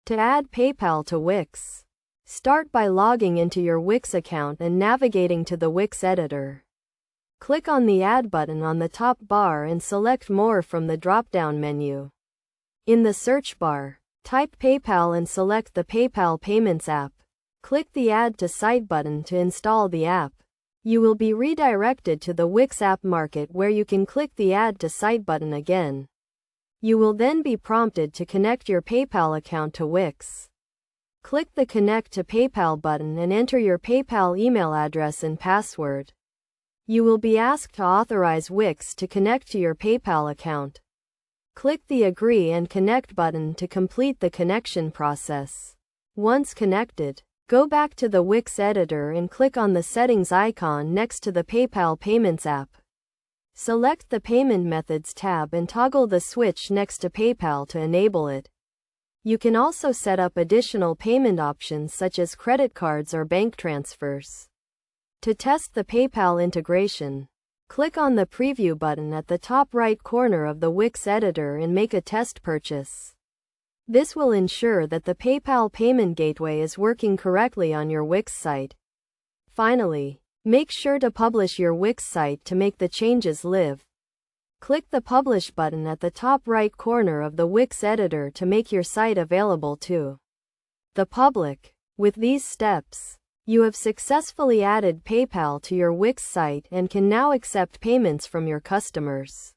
To add PayPal to Wix, start by logging into your Wix account and navigating to the Wix editor. Click on the Add button on the top bar and select More from the drop-down menu. In the search bar, type PayPal and select the PayPal Payments app. Click the Add to Site button to install the app. You will be redirected to the Wix App Market where you can click the Add to Site button again. You will then be prompted to connect your PayPal account to Wix. Click the Connect to PayPal button and enter your PayPal email address and password. You will be asked to authorize Wix to connect to your PayPal account. Click the Agree and Connect button to complete the connection process. Once connected, go back to the Wix editor and click on the Settings icon next to the PayPal Payments app. Select the Payment Methods tab and toggle the switch next to PayPal to enable it. You can also set up additional payment options such as credit cards or bank transfers. To test the PayPal integration, click on the Preview button at the top right corner of the Wix editor and make a test purchase. This will ensure that the PayPal payment gateway is working correctly on your Wix site. Finally, make sure to publish your Wix site to make the changes live. Click the Publish button at the top right corner of the Wix editor to make your site available to the public. With these steps, you have successfully added PayPal to your Wix site and can now accept payments from your customers.